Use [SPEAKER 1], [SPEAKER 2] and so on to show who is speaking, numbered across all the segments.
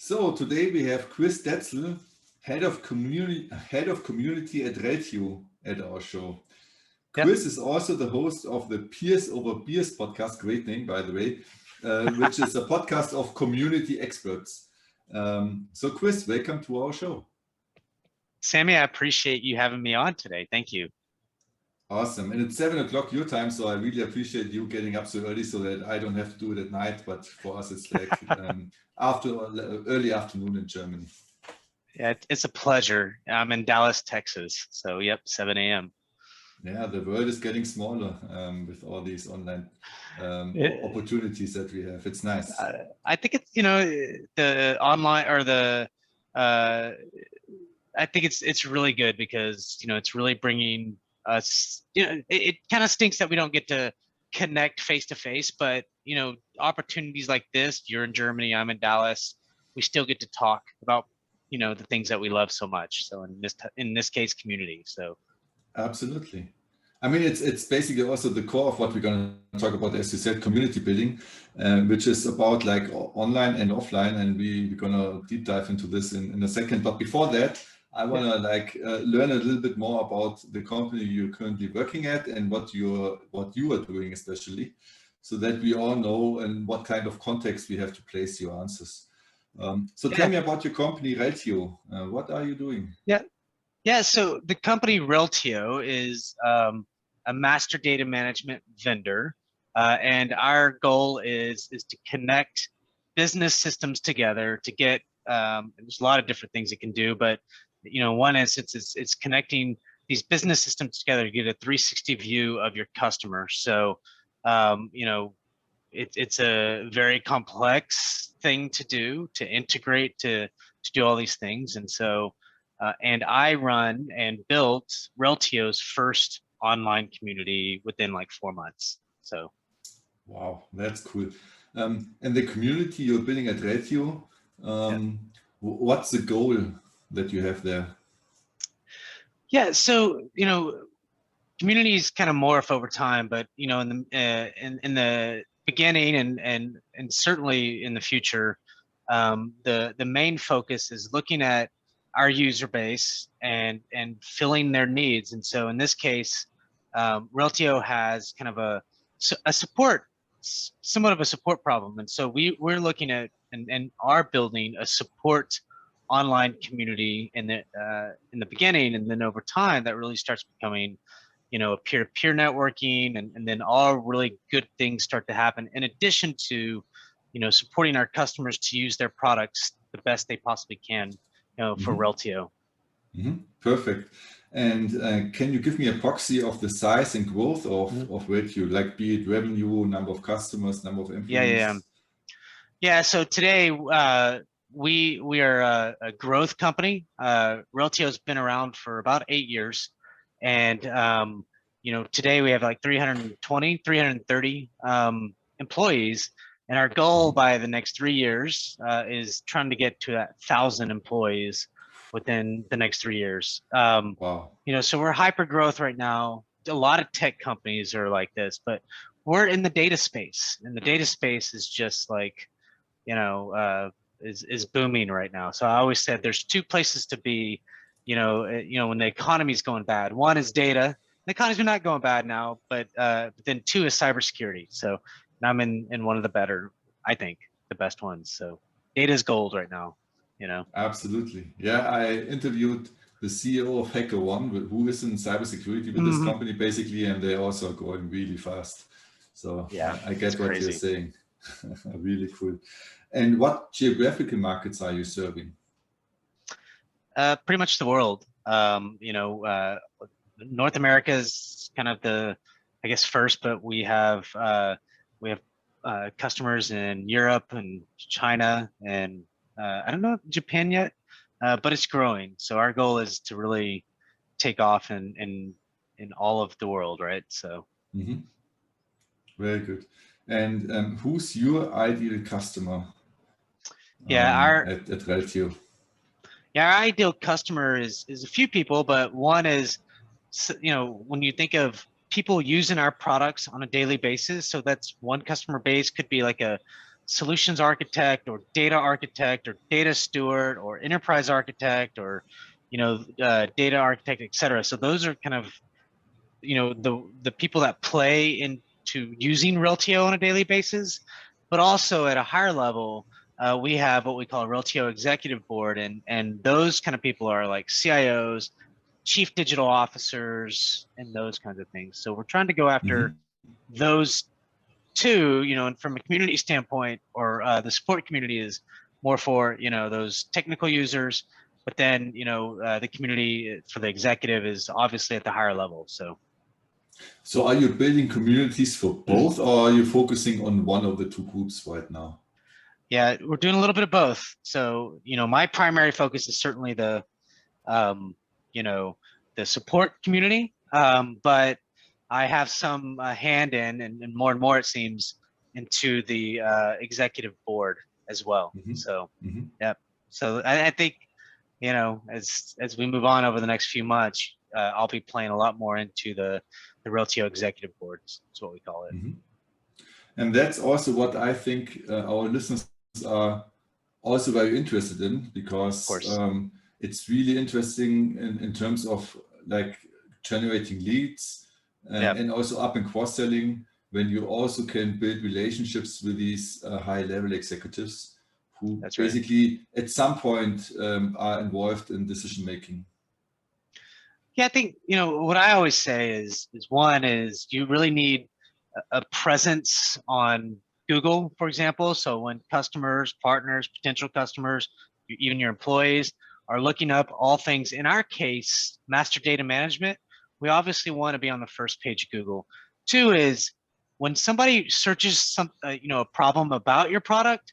[SPEAKER 1] So today we have Chris Detzel, head of community at Reltio at our show.
[SPEAKER 2] Yep.
[SPEAKER 1] Chris is also the host of the Peers Over Beers podcast, great name by the way, which is a podcast of community experts. So Chris, welcome to our show.
[SPEAKER 2] Sammy, I appreciate you having me on today. Thank you.
[SPEAKER 1] Awesome. And it's 7 o'clock your time, so I really appreciate you getting up so early so that I don't have to do it at night, but for us it's like early afternoon in Germany.
[SPEAKER 2] Yeah, it's a pleasure. I'm in Dallas, Texas. So yep, 7 a.m.
[SPEAKER 1] Yeah, the world is getting smaller with all these online opportunities that we have. It's nice.
[SPEAKER 2] I think it's, the online or the, I think it's really good because, it's really bringing us, it kind of stinks that we don't get to connect face to face, but, opportunities like this, you're in Germany, I'm in Dallas, we still get to talk about, the things that we love so much. So in this case, community. So.
[SPEAKER 1] Absolutely. I mean, it's basically also the core of what we're going to talk about, as you said, community building, which is about like online and offline. And we're going to deep dive into this in a second. But before that, I want to learn a little bit more about the company you're currently working at and what you are doing, especially, so that we all know in what kind of context we have to place your answers. So tell me about your company, Reltio. What are you doing?
[SPEAKER 2] Yeah, so the company Reltio is a master data management vendor, and our goal is to connect business systems together to get. There's a lot of different things it can do, but one instance it's connecting these business systems together to get a 360 view of your customer. So, it's a very complex thing to do, to integrate, to do all these things, and so. And I run and built Reltio's first online community within like 4 months. So,
[SPEAKER 1] wow, that's cool. And the community you're building at Reltio, what's the goal that you have there?
[SPEAKER 2] Yeah, so communities kind of morph over time, but in the beginning and certainly in the future, the main focus is looking at our user base and filling their needs. And so in this case, Reltio has kind of a support, somewhat of a support problem. And so we're looking at and are building a support online community in the beginning, and then over time that really starts becoming, a peer-to-peer networking, and then all really good things start to happen in addition to, supporting our customers to use their products the best they possibly can. For Reltio.
[SPEAKER 1] Perfect. And can you give me a proxy of the size and growth of Reltio, like be it revenue, number of customers, number of employees?
[SPEAKER 2] Yeah. So today we are a growth company. Reltio has been around for about 8 years, and today we have like 330 employees. And our goal by the next 3 years is trying to get to 1,000 employees within the next 3 years.
[SPEAKER 1] Wow.
[SPEAKER 2] So we're hyper growth right now. A lot of tech companies are like this, but we're in the data space, and the data space is just like, is booming right now. So I always said there's 2 places to be, when the economy is going bad. One is data. The economy's not going bad now, but then 2 is cybersecurity. So. I'm in one of the better, I think, the best ones. So data is gold right now,
[SPEAKER 1] Absolutely. Yeah, I interviewed the CEO of HackerOne, who is in cybersecurity with this company basically, and they're also growing really fast. So yeah, I get what you're saying. Really cool. And what geographical markets are you serving?
[SPEAKER 2] Pretty much the world. North America is kind of I guess, first, but we have customers in Europe and China, and I don't know Japan yet, but it's growing. So our goal is to really take off in all of the world, right? So.
[SPEAKER 1] Very good. And who's your ideal customer? At Reltio.
[SPEAKER 2] Yeah, our ideal customer is a few people, but one is, when you think of people using our products on a daily basis, so that's one customer base. Could be like a solutions architect or data steward or enterprise architect or, data architect, et cetera. So those are kind of, the people that play into using Reltio on a daily basis, but also at a higher level, we have what we call a Reltio executive board, and those kind of people are like CIOs, chief digital officers, and those kinds of things. So we're trying to go after those two, and from a community standpoint, or the support community is more for, those technical users, but then, the community for the executive is obviously at the higher level.
[SPEAKER 1] So are you building communities for both, or are you focusing on one of the two groups right now?
[SPEAKER 2] Yeah, we're doing a little bit of both. So, my primary focus is certainly the, the support community, but I have some hand in, and more it seems, into the executive board as well. So, yeah. So I think, as we move on over the next few months, I'll be playing a lot more into the Reltio executive boards. That's what we call it.
[SPEAKER 1] And that's also what I think our listeners are also very interested in, because it's really interesting in terms of like generating leads and also up and cross-selling, when you also can build relationships with these high-level executives who basically at some point are involved in decision making.
[SPEAKER 2] Yeah, I think, what I always say is one is you really need a presence on Google, for example. So when customers, partners, potential customers, even your employees are looking up all things, in our case, master data management, we obviously want to be on the first page of Google. Two is when somebody searches a problem about your product,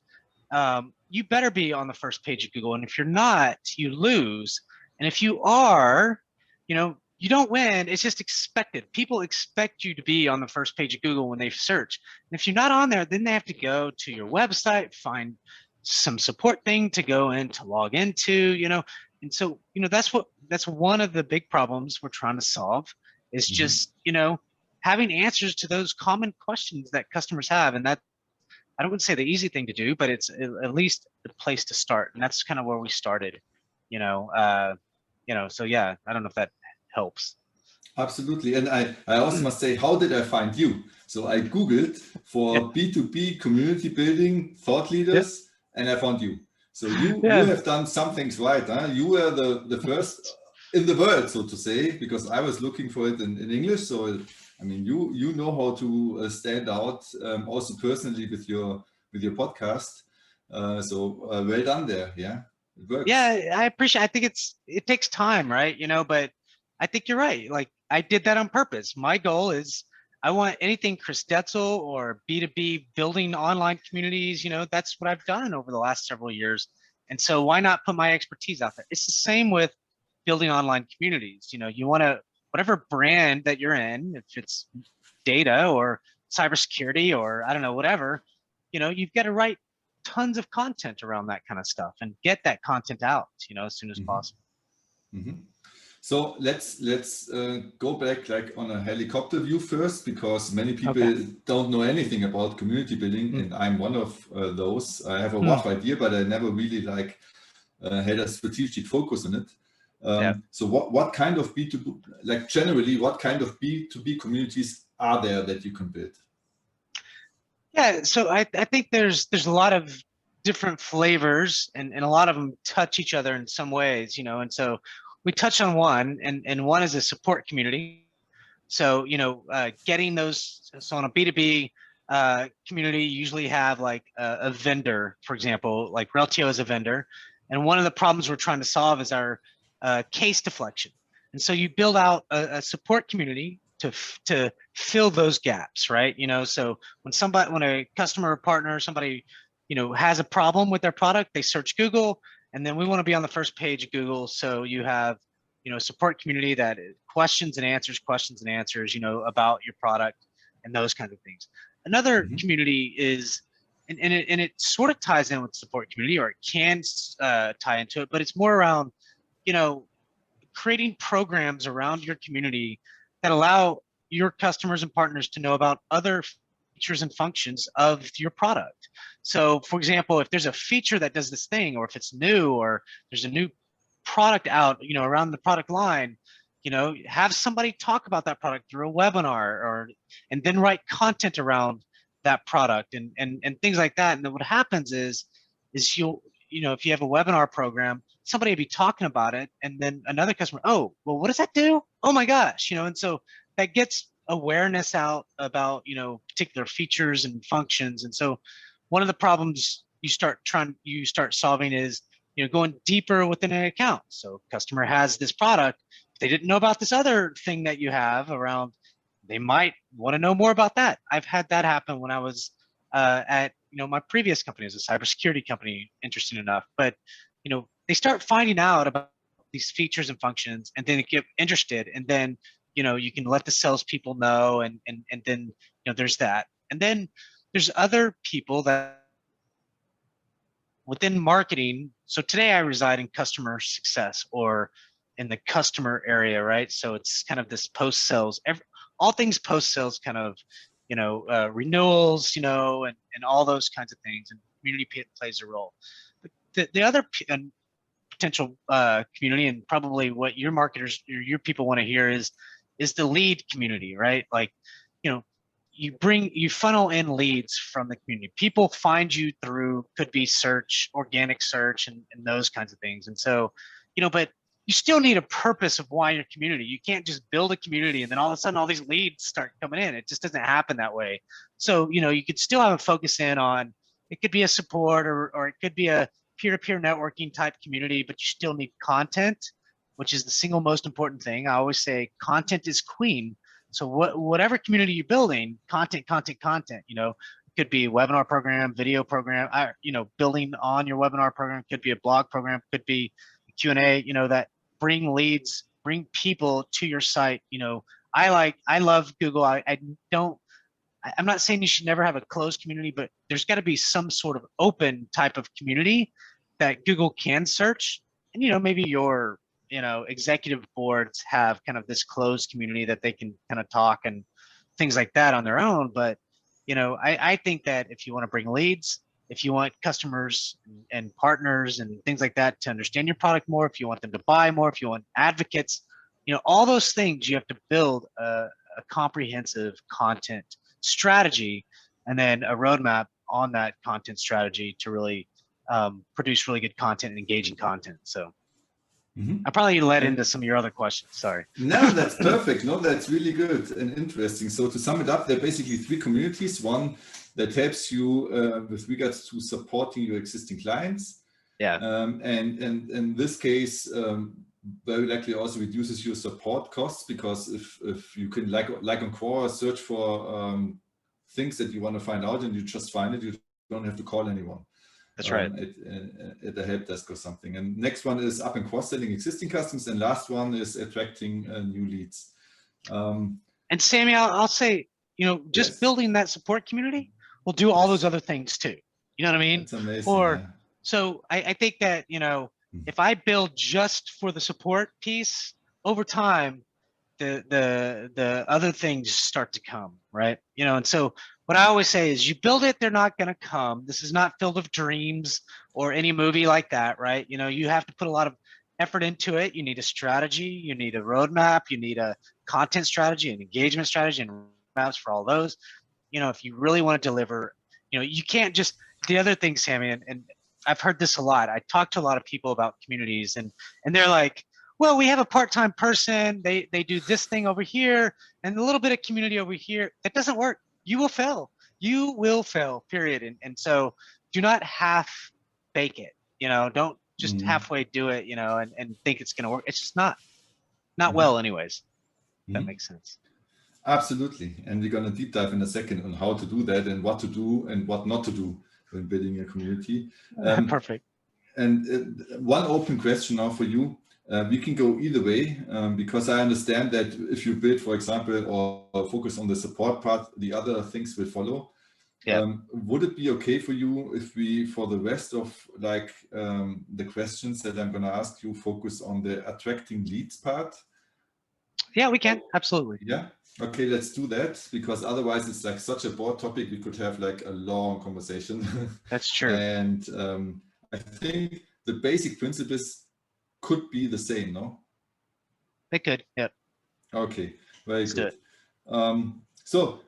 [SPEAKER 2] you better be on the first page of Google. And if you're not, you lose. And if you are, you don't win. It's just expected. People expect you to be on the first page of Google when they search. And if you're not on there, then they have to go to your website, find some support thing to go in to log into, And so, that's one of the big problems we're trying to solve is just, having answers to those common questions that customers have. And that, I don't want to say the easy thing to do, but it's at least the place to start. And that's kind of where we started, so yeah, I don't know if that helps.
[SPEAKER 1] Absolutely. And I also must say, how did I find you? So I Googled for B2B community building thought leaders, and I found you. So you have done some things right. Huh? You were the first in the world, so to say, because I was looking for it in English. So, I mean, you know how to stand out also personally with your podcast. So well done there. Yeah, it works.
[SPEAKER 2] Yeah, I appreciate. I think it takes time, right? But I think you're right. Like I did that on purpose. My goal is I want anything Chris Detzel or B2B building online communities. That's what I've done over the last several years. And so why not put my expertise out there? It's the same with building online communities. You want to, whatever brand that you're in, if it's data or cybersecurity or I don't know, whatever, you've got to write tons of content around that kind of stuff and get that content out, as soon as possible.
[SPEAKER 1] So let's go back like on a helicopter view first, because many people don't know anything about community building, and I'm one of those. I have a rough idea, but I never really had a strategic focus on it. So what kind of B2B, like generally, what kind of B2B communities are there that you can build? Yeah,
[SPEAKER 2] so I think there's a lot of different flavors, and a lot of them touch each other in some ways, and so we touch on one, and one is a support community. So, getting those, so on a B2B community, you usually have like a vendor, for example, like Reltio is a vendor. And one of the problems we're trying to solve is our case deflection. And so you build out a support community to fill those gaps, right? So when a customer or partner, somebody, has a problem with their product, they search Google, and then we want to be on the first page of Google. So you have, a support community that questions and answers, about your product and those kinds of things. Another community is, and it sort of ties in with support community, or it can tie into it, but it's more around, creating programs around your community that allow your customers and partners to know about other features and functions of your product. So for example, if there's a feature that does this thing, or if it's new, or there's a new product out, around the product line, have somebody talk about that product through a webinar, and then write content around that product and things like that. And then what happens is you'll, if you have a webinar program, somebody will be talking about it, and then another customer, oh, well, what does that do? Oh my gosh, and so that gets awareness out about, particular features and functions. And so one of the problems you start solving is, going deeper within an account. So customer has this product, they didn't know about this other thing that you have around, they might want to know more about that. I've had that happen when I was at my previous company. It was a cybersecurity company, interesting enough, but they start finding out about these features and functions, and then they get interested, and then you can let the salespeople know, and then there's that. And then there's other people that within marketing. So today I reside in customer success, or in the customer area, right? So it's kind of this post-sales, all things post-sales kind of, renewals, and all those kinds of things, and community plays a role. But the other potential community, and probably what your marketers, your people want to hear is the lead community, right? Like, you funnel in leads from the community. People find you through, could be search, organic search, and those kinds of things. And so, but you still need a purpose of why your community. You can't just build a community and then all of a sudden all these leads start coming in. It just doesn't happen that way. So, you could still have a focus in on, it could be a support, or it could be a peer-to-peer networking type community, but you still need content, which is the single most important thing. I always say content is queen. So whatever community you're building, content. It could be a webinar program, video program, building on your webinar program, could be a blog program, could be a Q&A, that bring leads, bring people to your site. I love Google. I'm not saying you should never have a closed community, but there's got to be some sort of open type of community that Google can search. And, maybe your, executive boards have kind of this closed community that they can kind of talk and things like that on their own. But, I think that if you want to bring leads, if you want customers and partners and things like that to understand your product more, if you want them to buy more, if you want advocates, all those things, you have to build a comprehensive content strategy, and then a roadmap on that content strategy to really produce really good content and engaging content. So I probably led into some of your other questions. Sorry.
[SPEAKER 1] No, that's perfect. No, that's really good and interesting. So to sum it up, there are basically three communities. One that helps you with regards to supporting your existing clients.
[SPEAKER 2] Yeah.
[SPEAKER 1] And in this case, very likely also reduces your support costs, because if you can, like on Quora, search for things that you want to find out and you just find it, you don't have to call anyone.
[SPEAKER 2] That's right.
[SPEAKER 1] At a help desk or something. And next one is up and cross-selling existing customers, and last one is attracting new leads.
[SPEAKER 2] And Sammy, I'll say, just
[SPEAKER 1] yes.
[SPEAKER 2] building that support community will do all those other things too. You know what I mean?
[SPEAKER 1] That's amazing.
[SPEAKER 2] So I think that, if I build just for the support piece, over time, the other things start to come, right? And so what I always say is, you build it, they're not going to come. This is not Field of Dreams or any movie like that, right? You have to put a lot of effort into it. You need a strategy, you need a roadmap, you need a content strategy, an engagement strategy, and maps for all those. If you really want to deliver, you can't just, the other thing, Sammy, and I've heard this a lot. I talk to a lot of people about communities, and they're like, well, we have a part-time person, they do this thing over here and a little bit of community over here. That doesn't work. You will fail. You will fail, period. And so do not half bake it. Don't just halfway do it, and think it's going to work. It's just not well anyways. That makes sense.
[SPEAKER 1] Absolutely. And we're going to deep dive in a second on how to do that and what to do and what not to do when building a community.
[SPEAKER 2] Perfect.
[SPEAKER 1] And one open question now for you. We can go either way, because I understand that if you build, for example, or focus on the support part, the other things will follow.
[SPEAKER 2] Yeah.
[SPEAKER 1] Would it be okay for you if we, for the rest of the questions that I'm going to ask you, focus on the attracting leads part?
[SPEAKER 2] Yeah, we can. Absolutely.
[SPEAKER 1] Yeah. Okay, let's do that, because otherwise it's like such a broad topic. We could have like a long conversation.
[SPEAKER 2] That's true.
[SPEAKER 1] And I think the basic principles could be the same, no?
[SPEAKER 2] They could. Yep.
[SPEAKER 1] Okay, very
[SPEAKER 2] Let's do
[SPEAKER 1] good.
[SPEAKER 2] it.
[SPEAKER 1] So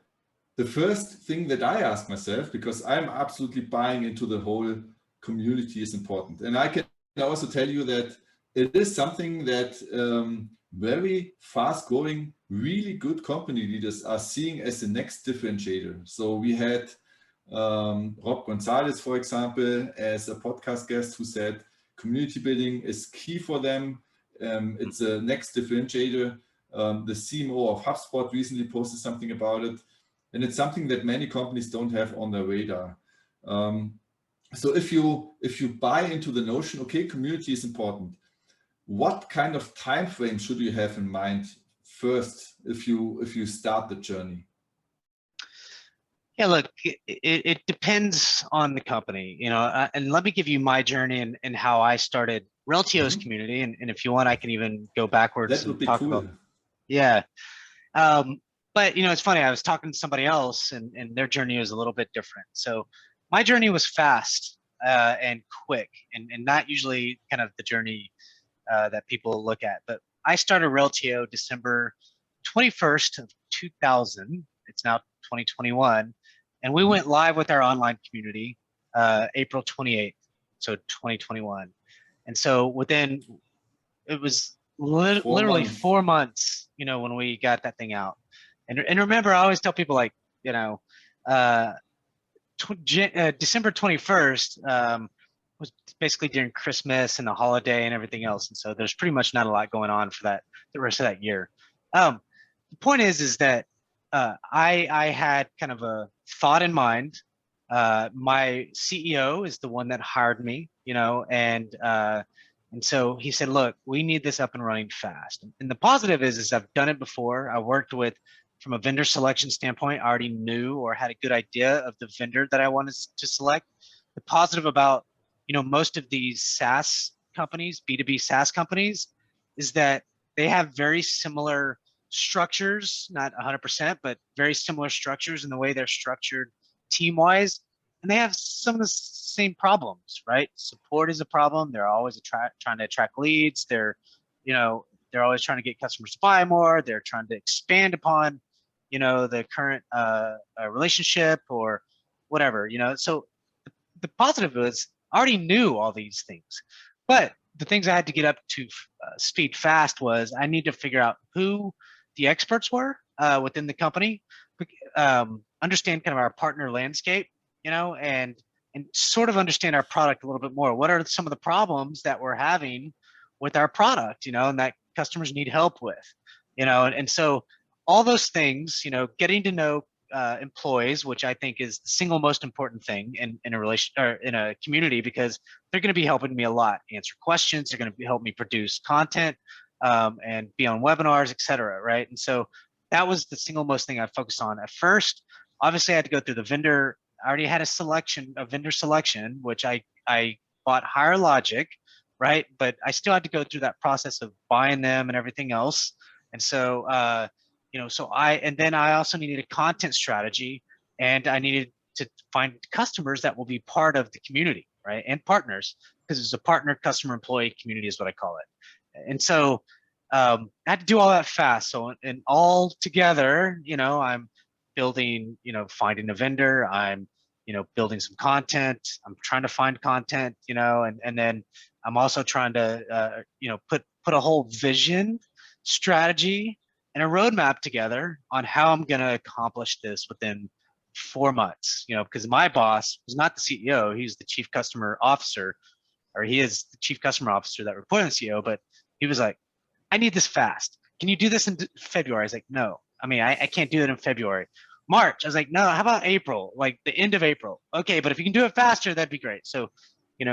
[SPEAKER 1] the first thing that I ask myself, because I'm absolutely buying into the whole community is important. And I can also tell you that it is something that very fast growing, really good company leaders are seeing as the next differentiator. So we had Rob Gonzalez, for example, as a podcast guest who said community building is key for them. It's a next differentiator. The CMO of HubSpot recently posted something about it. And it's something that many companies don't have on their radar. So if you buy into the notion, okay, community is important, what kind of time frame should you have in mind first if you start the journey?
[SPEAKER 2] Yeah, look, it depends on the company, and let me give you my journey and how I started Reltio's community. And if you want, I can even go backwards
[SPEAKER 1] That
[SPEAKER 2] and
[SPEAKER 1] would be
[SPEAKER 2] talk
[SPEAKER 1] cool.
[SPEAKER 2] about, yeah. But it's funny, I was talking to somebody else and their journey was a little bit different. So my journey was fast and quick and not usually kind of the journey that people look at. But I started Reltio December 21st of 2000. It's now 2021. And we went live with our online community April 28th, so 2021. And so within, it was literally 4 months, when we got that thing out. And remember, I always tell people like, uh, December 21st was basically during Christmas and the holiday and everything else. And so there's pretty much not a lot going on for the rest of that year. The point is that I had kind of a thought in mind. My CEO is the one that hired me, and so he said, look, we need this up and running fast. And the positive is I've done it before. I worked with, from a vendor selection standpoint, I already knew or had a good idea of the vendor that I wanted to select. The positive about, most of these SaaS companies, B2B SaaS companies, is that they have very similar structures, not 100%, but very similar structures in the way they're structured team-wise. And they have some of the same problems, right? Support is a problem. They're always trying to attract leads. They're always trying to get customers to buy more. They're trying to expand upon, the current relationship or whatever, So the positive is I already knew all these things, but the things I had to get up to speed fast was I need to figure out who the experts were within the company, understand kind of our partner landscape, and sort of understand our product a little bit more. What are some of the problems that we're having with our product, and that customers need help with, and so all those things, getting to know employees, which I think is the single most important thing in a relation or in a community, because they're going to be helping me a lot, answer questions. They're going to help me produce content and be on webinars, etc. Right. And so that was the single most thing I focused on at first. Obviously, I had to go through the vendor. I already had a vendor selection, which I bought Higher Logic, right? But I still had to go through that process of buying them and everything else. And so, and then I also needed a content strategy, and I needed to find customers that will be part of the community, right? And partners, because it's a partner, customer, employee community is what I call it. And so I had to do all that fast. So, and all together, I'm building, finding a vendor, I'm, building some content, I'm trying to find content, and then I'm also trying to, put a whole vision, strategy, and a roadmap together on how I'm going to accomplish this within 4 months, because my boss was not the CEO, he's the chief customer officer, or he is the chief customer officer that reported to the CEO, but he was like, I need this fast. Can you do this in February? I was like, no, I can't do it in February. March, I was like, no, how about April? Like the end of April. Okay, but if you can do it faster, that'd be great. So, you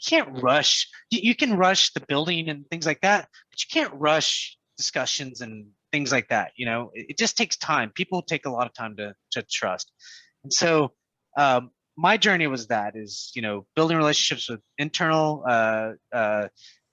[SPEAKER 2] can't rush. You can rush the building and things like that, but you can't rush discussions and things like that. It just takes time. People take a lot of time to trust. And so my journey was building relationships with internal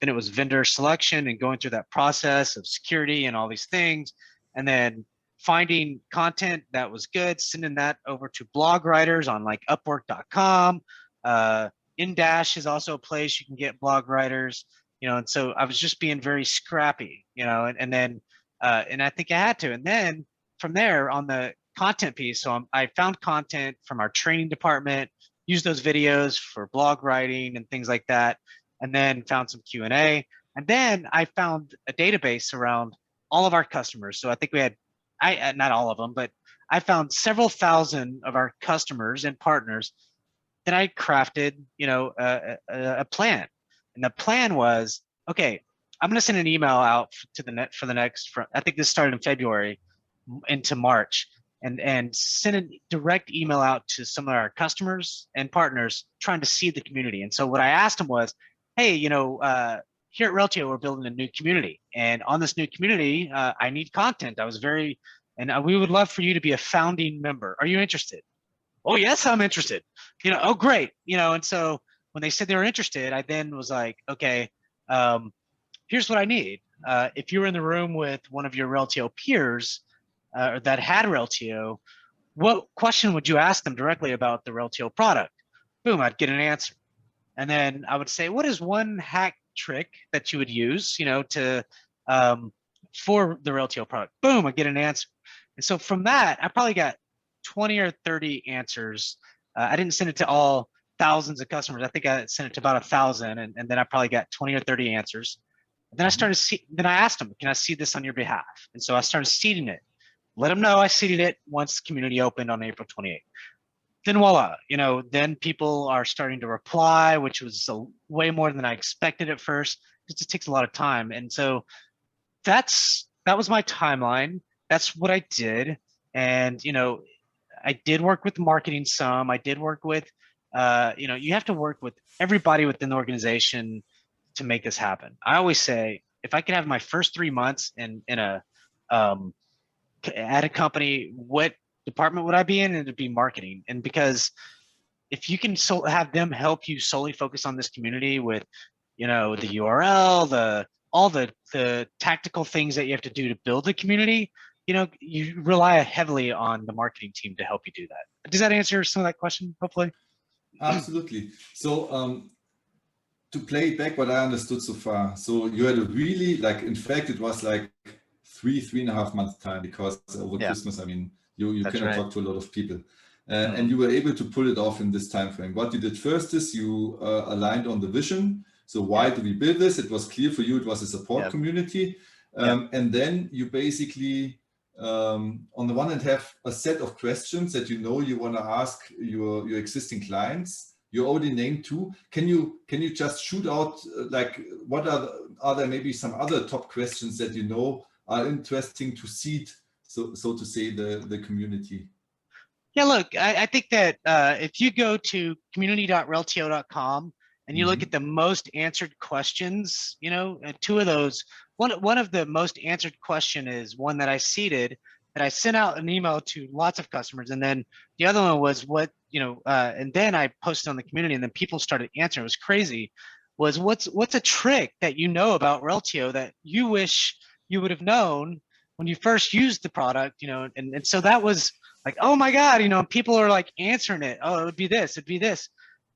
[SPEAKER 2] then it was vendor selection and going through that process of security and all these things, and then finding content that was good, sending that over to blog writers on like Upwork.com. InDash is also a place you can get blog writers, you know, and so I was just being very scrappy, you know, and then, and I think I had to. And then from there on the content piece, so I found content from our training department, used those videos for blog writing and things like that, and then found some Q&A. And then I found a database around all of our customers. So I think we had, not all of them, but I found several thousand of our customers and partners. Then I crafted, you know, a plan, and the plan was, okay, I'm going to send an email out to the net for the next. I think this started in February into March, and send a direct email out to some of our customers and partners trying to seed the community. And so what I asked them was, hey, you know, here at Reltio, we're building a new community, and on this new community, I need content. I was very, and we would love for you to be a founding member. Are you interested? Oh, yes, I'm interested. You know, oh, great. You know, and so when they said they were interested, I then was like, okay, here's what I need. If you were in the room with one of your Reltio peers that had Reltio, what question would you ask them directly about the Reltio product? Boom, I'd get an answer. And then I would say, what is one hack trick that you would use, you know, to for the Reltio product? Boom, I get an answer. And so from that, I probably got 20 or 30 answers. I didn't send it to all thousands of customers. I think I sent it to about 1,000, and then I probably got 20 or 30 answers. And then I started, then I asked them, can I seed this on your behalf? And so I started seeding it. Let them know I seeded it once the community opened on April 28th. Then voila, you know, then people are starting to reply, which was way more than I expected at first. It just takes a lot of time. And so that was my timeline. That's what I did. And, you know, I did work with marketing some. I did work with, you know, you have to work with everybody within the organization to make this happen. I always say, if I could have my first 3 months in a at a company, what department would I be in? And it'd be marketing. And because if you can have them help you solely focus on this community with, you know, the URL, all the tactical things that you have to do to build the community, you know, you rely heavily on the marketing team to help you do that. Does that answer some of that question, hopefully?
[SPEAKER 1] Absolutely. So to play it back what I understood so far, so you had a really, like, in fact, it was like 3.5 months time, because over Christmas, I mean, you cannot talk to a lot of people. And you were able to pull it off in this time frame. What you did first is you aligned on the vision. So why do we build this? It was clear for you, it was a support community. And then you basically, on the one hand, have a set of questions that you know you want to ask your existing clients. You already named 2. Can you just shoot out, like, what are there maybe some other top questions that you know are interesting to seed, so to say, the community?
[SPEAKER 2] Yeah, look, I think that if you go to community.reltio.com and you look at the most answered questions, you know, 2 of those, one of the most answered question is one that I seeded, that I sent out an email to lots of customers. And then the other one was what, you know, and then I posted on the community, and then people started answering. It was crazy. Was what's a trick that you know about Reltio that you wish you would have known when you first used the product, you know? And so that was like, oh my God, you know, people are like answering it. Oh, it would be this, it'd be this.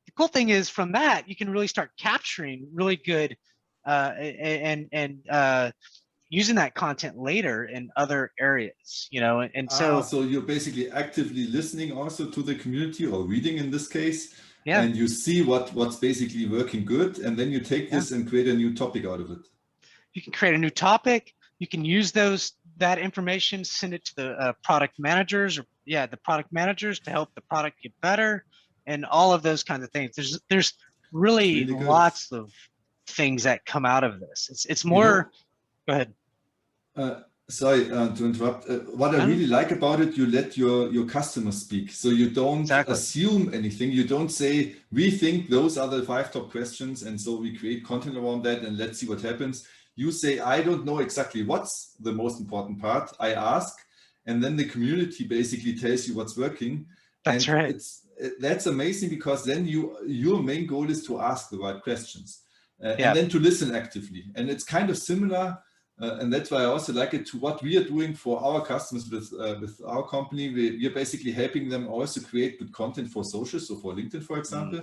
[SPEAKER 2] The cool thing is, from that, you can really start capturing really good and using that content later in other areas, you know, and so.
[SPEAKER 1] So you're basically actively listening also to the community, or reading in this case, and you see what's basically working good, and then you take this and create a new topic out of it.
[SPEAKER 2] You can create a new topic. You can use that information, send it to the product managers, or the product managers, to help the product get better, and all of those kinds of things. There's really lots of things that come out of this. It's more. Go ahead.
[SPEAKER 1] Sorry to interrupt. What I really like about it, you let your customers speak. So you don't assume anything. You don't say, we think those are the 5 top questions, and so we create content around that, and let's see what happens. You say, I don't know exactly what's the most important part. I ask, and then the community basically tells you what's working.
[SPEAKER 2] That's right.
[SPEAKER 1] That's amazing, because then your main goal is to ask the right questions. and then to listen actively. And it's kind of similar, and that's why I also like it, to what we are doing for our customers with our company. We are basically helping them also create good content for social, so for LinkedIn, for example.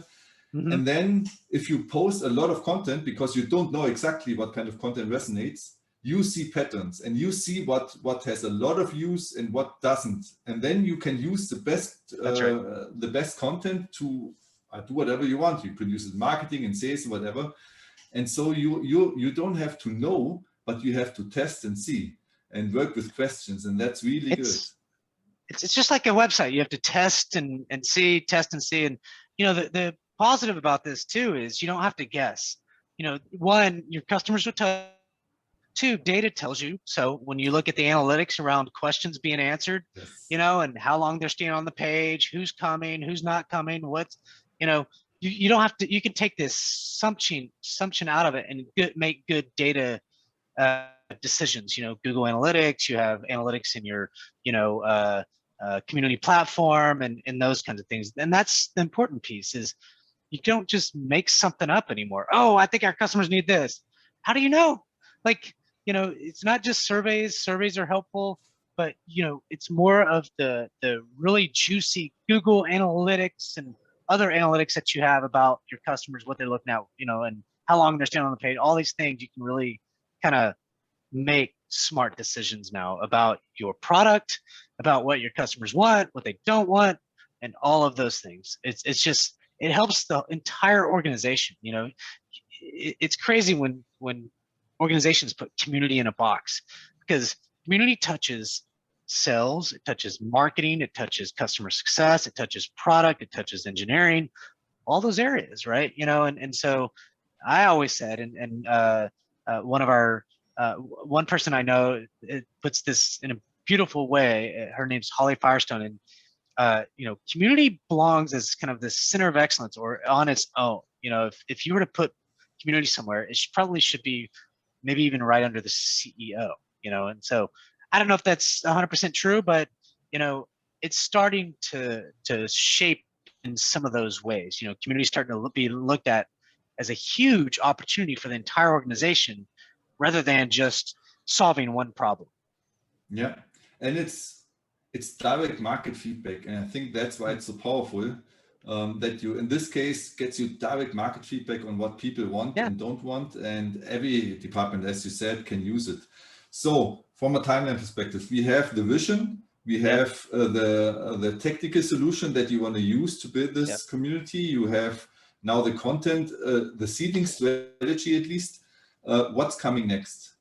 [SPEAKER 1] And then if you post a lot of content, because you don't know exactly what kind of content resonates, you see patterns and you see what has a lot of views and what doesn't. And then you can use the best content to do whatever you want. You can use it in marketing and sales and whatever. And so you don't have to know, but you have to test and see and work with questions. And that's really good.
[SPEAKER 2] It's just like a website. You have to test and see, test and see. And, you know, the positive about this too is you don't have to guess. You know, one, your customers will tell you. Two, data tells you. So when you look at the analytics around questions being answered, you know, and how long they're staying on the page, who's coming, who's not coming, what's, you know, you don't have to, you can take this assumption out of it and make good data decisions. You know, Google Analytics, you have analytics in your, you know, community platform and those kinds of things. And that's the important piece, is you don't just make something up anymore. Oh, I think our customers need this. How do you know? Like, you know, it's not just surveys. Surveys are helpful, but, you know, it's more of the really juicy Google Analytics and other analytics that you have about your customers, what they're looking at, you know, and how long they're staying on the page. All these things you can really kind of make smart decisions now about your product, about what your customers want, what they don't want, and all of those things. It's just, it helps the entire organization. You know, it's crazy when organizations put community in a box, because community touches sales, it touches marketing, it touches customer success, it touches product, it touches engineering, all those areas, right? You know, and so I always said, and one of our one person I know, it puts this in a beautiful way. Her name's Holly Firestone, and you know, community belongs as kind of the center of excellence, or on its own. You know, if you were to put community somewhere, it probably should be maybe even right under the CEO, you know. And so I don't know if that's 100% true, but, you know, it's starting to shape in some of those ways. You know, community starting to be looked at as a huge opportunity for the entire organization, rather than just solving one problem.
[SPEAKER 1] Yeah, and it's direct market feedback, and I think that's why it's so powerful. That you, in this case, gets you direct market feedback on what people want and don't want, and every department, as you said, can use it. So from a timeline perspective, we have the vision, we have the technical solution that you want to use to build this community. You have now the content, the seeding strategy, at least. What's coming next?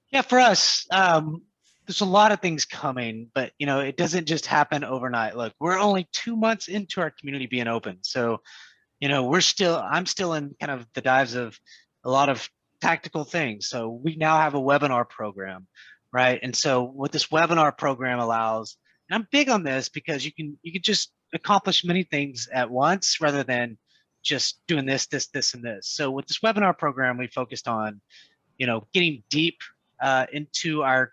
[SPEAKER 2] Yeah, for us, there's a lot of things coming, but, you know, it doesn't just happen overnight. Look, we're only 2 months into our community being open. So, you know, I'm still in kind of the dives of a lot of tactical things. So we now have a webinar program, right? And so what this webinar program allows, and I'm big on this because you can just accomplish many things at once rather than just doing this, and this. So with this webinar program, we focused on, you know, getting deep into our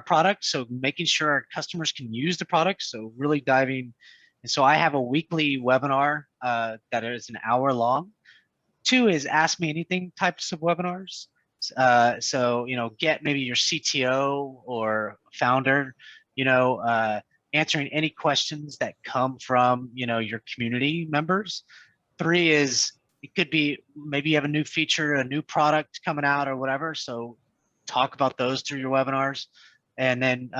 [SPEAKER 2] product, so making sure our customers can use the product, so really diving. And so I have a weekly webinar that is an hour long. 2 is ask me anything types of webinars. So, you know, get maybe your CTO or founder, you know, answering any questions that come from, you know, your community members. 3 is, it could be maybe you have a new feature, a new product coming out or whatever. So talk about those through your webinars. And then,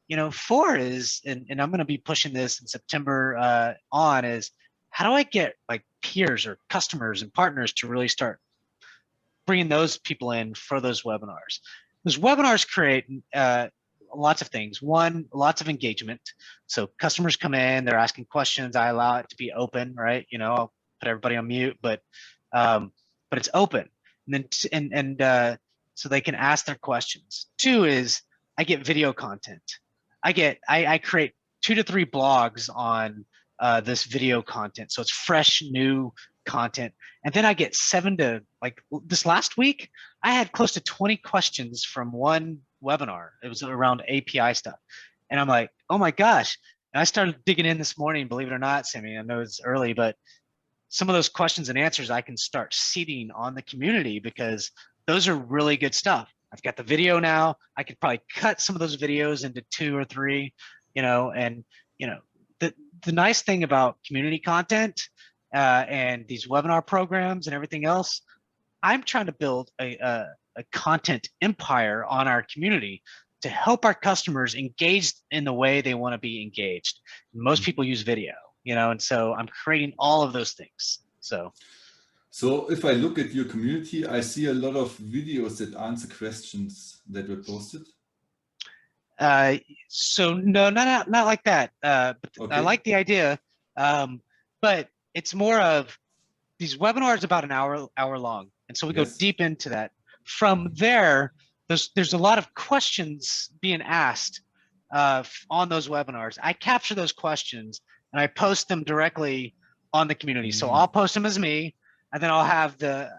[SPEAKER 2] you know, 4 is, and I'm going to be pushing this in September on, is how do I get like peers or customers and partners to really start bringing those people in for those webinars? Those webinars create lots of things. 1, lots of engagement. So customers come in, they're asking questions. I allow it to be open, right? You know, I'll put everybody on mute, but it's open. And then so they can ask their questions. 2 is I get video content. I create 2 to 3 blogs on this video content. So it's fresh, new content. And then I get 7 to, like this last week, I had close to 20 questions from one webinar. It was around API stuff. And I'm like, oh my gosh. And I started digging in this morning, believe it or not, Sammy. I know it's early, but some of those questions and answers I can start seeding on the community, because those are really good stuff. I've got the video now. I could probably cut some of those videos into 2 or 3, and the nice thing about community content and these webinar programs and everything else, I'm trying to build a content empire on our community to help our customers engage in the way they want to be engaged. Most people use video, and so I'm creating all of those things.
[SPEAKER 1] So if I look at your community, I see a lot of videos that answer questions that were posted.
[SPEAKER 2] So no, not like that. But okay. I like the idea, but it's more of these webinars about an hour long, and so we go deep into that. From there, there's a lot of questions being asked on those webinars. I capture those questions and I post them directly on the community. So I'll post them as me, and then I'll have the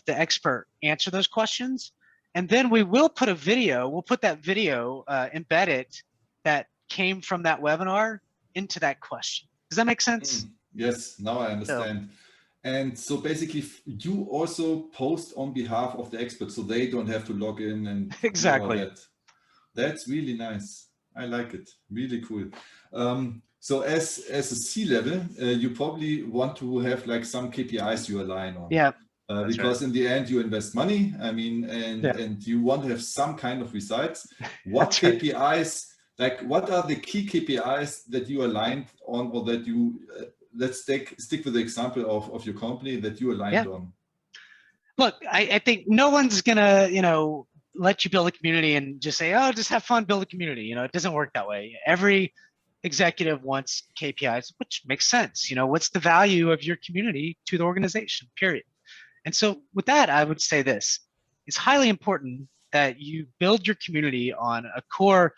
[SPEAKER 2] expert answer those questions. And then we will put a video, we'll put that video embedded that came from that webinar into that question. Does that make sense?
[SPEAKER 1] Yes, now I understand. And so basically you also post on behalf of the experts, so they don't have to log in and
[SPEAKER 2] exactly.
[SPEAKER 1] That. That's really nice. I like it. Really cool. So as a C-level, you probably want to have like some KPIs you align on.
[SPEAKER 2] Yeah.
[SPEAKER 1] Because in the end you invest money, and you want to have some kind of results. What KPIs, like what are the key KPIs that you aligned on, or that you, let's stick with the example of your company that you aligned on?
[SPEAKER 2] Look, I think no one's gonna, let you build a community and just say, oh, just have fun, build a community. It doesn't work that way. Every executive wants KPIs, which makes sense. What's the value of your community to the organization, period. And so with that, I would say this: it's highly important that you build your community on a core,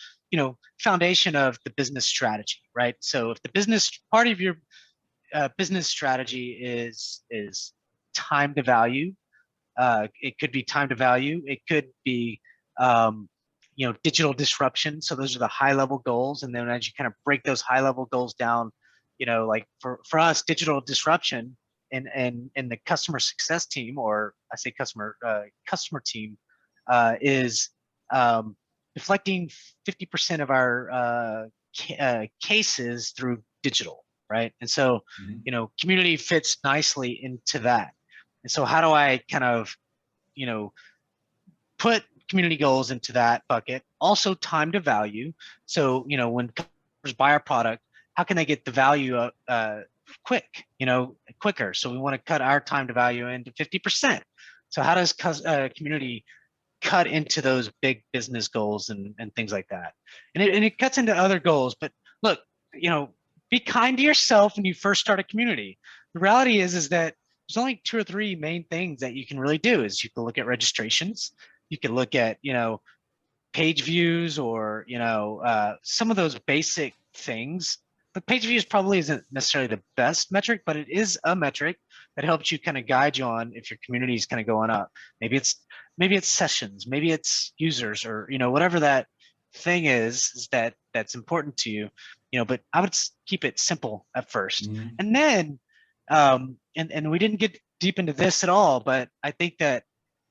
[SPEAKER 2] foundation of the business strategy, right? So if the business part of your business strategy is time to value, it could be time to value. It could be, digital disruption. So those are the high level goals. And then as you kind of break those high level goals down, like for us, digital disruption and the customer success team, or I say customer team, is deflecting 50% of our cases through digital, right? And so, community fits nicely into that. And so how do I kind of, put community goals into that bucket? Also time to value. So, when customers buy our product, how can they get the value quicker? So we want to cut our time to value into 50%. So how does community cut into those big business goals and things like that? And it cuts into other goals. But look, be kind to yourself when you first start a community. The reality is that there's only 2 or 3 main things that you can really do. Is you can look at registrations, you can look at page views, or some of those basic things. But page views probably isn't necessarily the best metric, but it is a metric that helps you kind of guide you on if your community is kind of going up. Maybe it's sessions, maybe it's users, or whatever that thing is that's important to you. But I would keep it simple at first, and then and we didn't get deep into this at all, but I think that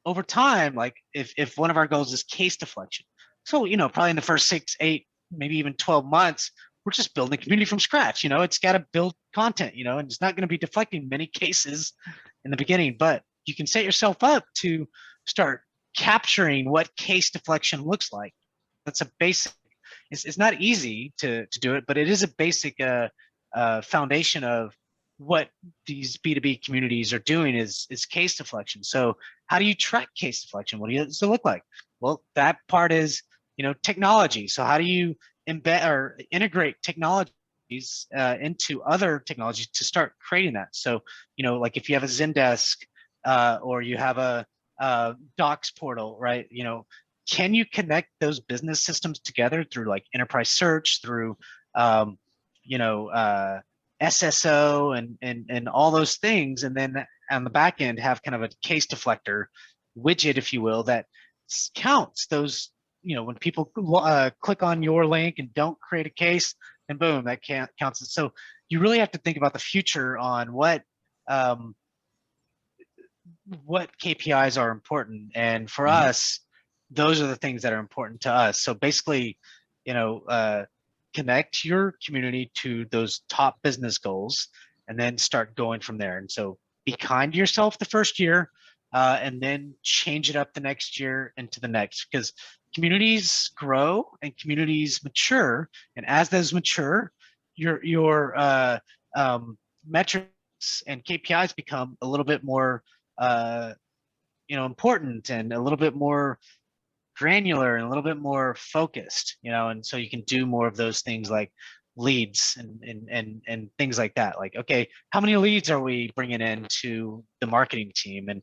[SPEAKER 2] over time, like if one of our goals is case deflection, so probably in the first 6, 8, maybe even 12 months, we're just building a community from scratch. It's got to build content, and it's not going to be deflecting many cases in the beginning, but you can set yourself up to start capturing what case deflection looks like. That's a basic. It's not easy to do it, but it is a basic foundation of what these B2B communities are doing is case deflection. So how do you track case deflection? What does it look like? Well, that part is, technology. So how do you embed or integrate technologies into other technologies to start creating that? So, like if you have a Zendesk or you have a docs portal, right? Can you connect those business systems together through like enterprise search, through SSO and all those things, and then on the back end have kind of a case deflector widget, if you will, that counts those. When people click on your link and don't create a case, and boom, that counts it. So you really have to think about the future on what KPIs are important. And for us, those are the things that are important to us. So basically, connect your community to those top business goals and then start going from there. And so be kind to yourself the first year, and then change it up the next year into the next, because communities grow and communities mature. And as those mature, your metrics and KPIs become a little bit more important and a little bit more granular and a little bit more focused, and so you can do more of those things like leads and things like that. Like, okay, how many leads are we bringing in to the marketing team? And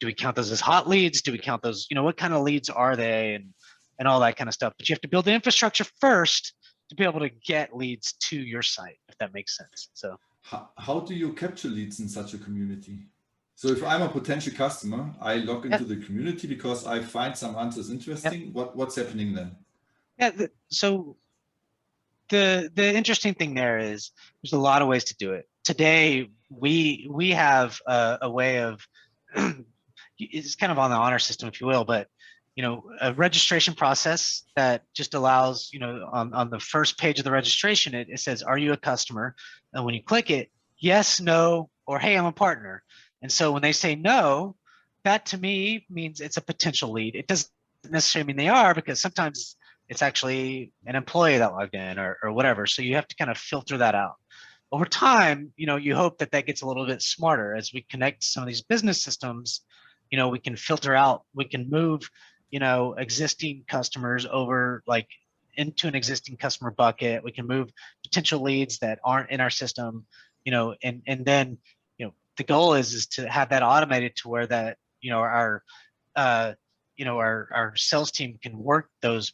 [SPEAKER 2] do we count those as hot leads? Do we count those, what kind of leads are they? And all that kind of stuff. But you have to build the infrastructure first to be able to get leads to your site, if that makes sense. So
[SPEAKER 1] how do you capture leads in such a community? So if I'm a potential customer, I log into the community because I find some answers interesting. What's happening then?
[SPEAKER 2] So the interesting thing there is there's a lot of ways to do it. Today, we have a way of, it's kind of on the honor system, if you will, but a registration process that just allows, on the first page of the registration, it says, are you a customer? And when you click it, yes, no, or hey, I'm a partner. And so when they say no, that to me means it's a potential lead. It doesn't necessarily mean they are, because sometimes it's actually an employee that logged in or whatever. So you have to kind of filter that out. Over time, you hope that gets a little bit smarter as we connect some of these business systems. We can filter out, we can move, existing customers over into an existing customer bucket. We can move potential leads that aren't in our system, and then, the goal is to have that automated to where that, our sales team can work those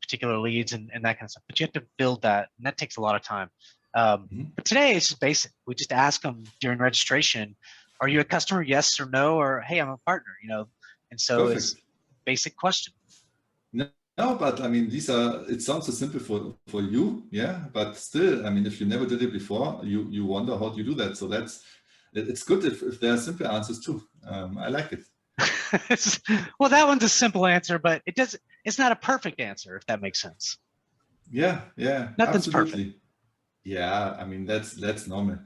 [SPEAKER 2] particular leads and that kind of stuff. But you have to build that, and that takes a lot of time. But today it's just basic. We just ask them during registration, are you a customer? Yes or no, or hey, I'm a partner, and so
[SPEAKER 1] Perfect.
[SPEAKER 2] It's basic question.
[SPEAKER 1] No, but I mean, it sounds so simple for you, yeah, but still, I mean, if you never did it before, you wonder how do you do that. So it's good if there are simple answers too. I like it.
[SPEAKER 2] Well, that one's a simple answer, but it's not a perfect answer, if that makes sense.
[SPEAKER 1] Yeah,
[SPEAKER 2] Nothing's
[SPEAKER 1] absolutely.
[SPEAKER 2] perfect.
[SPEAKER 1] Yeah, I mean, that's normal.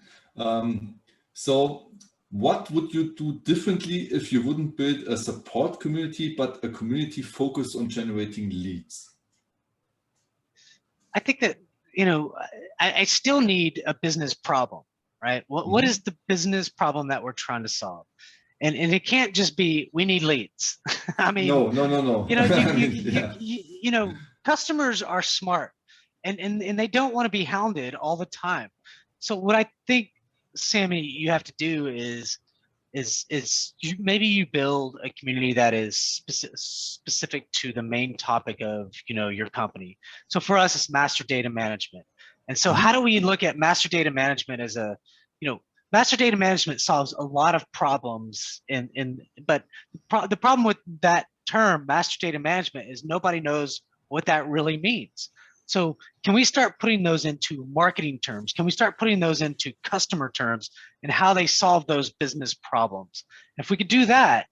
[SPEAKER 1] So what would you do differently if you wouldn't build a support community, but a community focused on generating leads?
[SPEAKER 2] I think that, I still need a business problem, right? What is the business problem that we're trying to solve? And it can't just be, we need leads. I mean,
[SPEAKER 1] no.
[SPEAKER 2] Customers are smart and they don't want to be hounded all the time. So what I think, Sammy, you have to do is maybe you build a community that is specific to the main topic of, your company. So for us, it's master data management. And so how do we look at master data management as master data management solves a lot of problems but the problem with that term, master data management, is nobody knows what that really means. So can we start putting those into marketing terms? Can we start putting those into customer terms and how they solve those business problems? If we could do that,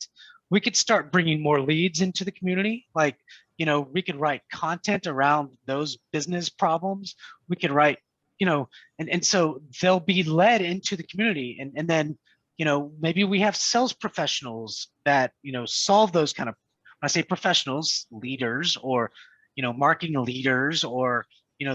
[SPEAKER 2] we could start bringing more leads into the community. Like, we could write content around those business problems. We could write, and so they'll be led into the community. And then, maybe we have sales professionals that, solve those kind of, when I say professionals, leaders, or marketing leaders, or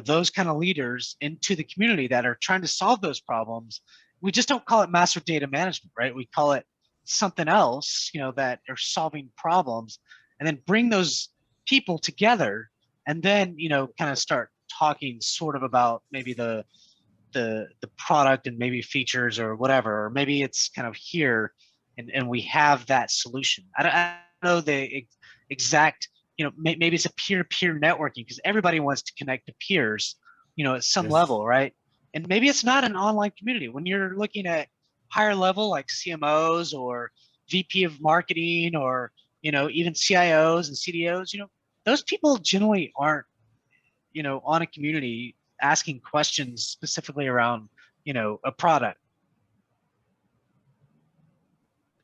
[SPEAKER 2] those kind of leaders into the community that are trying to solve those problems. We just don't call it master data management, right? We call it something else, that are solving problems, and then bring those people together, and then kind of start talking sort of about maybe the product and maybe features or whatever, or maybe it's kind of here and we have that solution. I don't know the exact, maybe it's a peer-to-peer networking because everybody wants to connect to peers, at some level, right? And maybe it's not an online community. When you're looking at higher level, like CMOs or VP of marketing, or, even CIOs and CDOs, those people generally aren't, on a community asking questions specifically around, a product.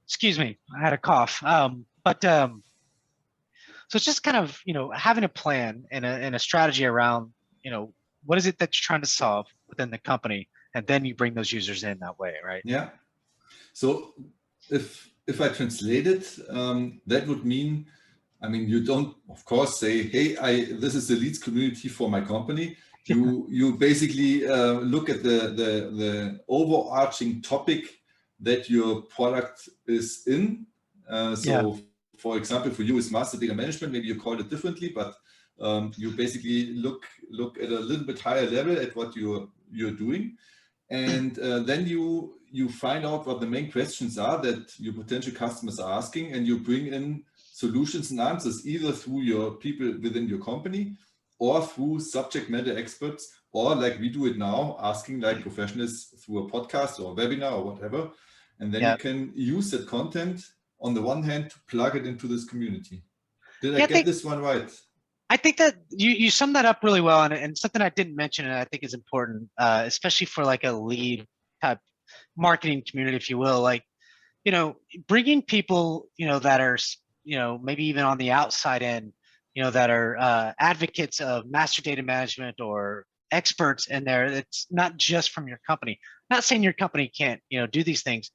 [SPEAKER 2] Excuse me, I had a cough. So it's just kind of, having a plan and a strategy around, what is it that you're trying to solve within the company, and then you bring those users in that way, right?
[SPEAKER 1] Yeah. So if I translate it, that would mean, I mean, you don't, of course, say, hey, this is the leads community for my company. You basically look at the overarching topic that your product is in. For example, for you, it's master data management. Maybe you call it differently, but you basically look at a little bit higher level at what you're doing, and then you find out what the main questions are that your potential customers are asking, and you bring in solutions and answers either through your people within your company or through subject matter experts, or like we do it now, asking like professionals through a podcast or a webinar or whatever. And then you can use that content on the one hand to plug it into this community. Did I get this one right?
[SPEAKER 2] I think that you summed that up really well, and something I didn't mention and I think is important, especially for like a lead type marketing community, if you will, like, bringing people, that are, maybe even on the outside end, that are advocates of master data management or experts in there. It's not just from your company. Not saying your company can't, do these things,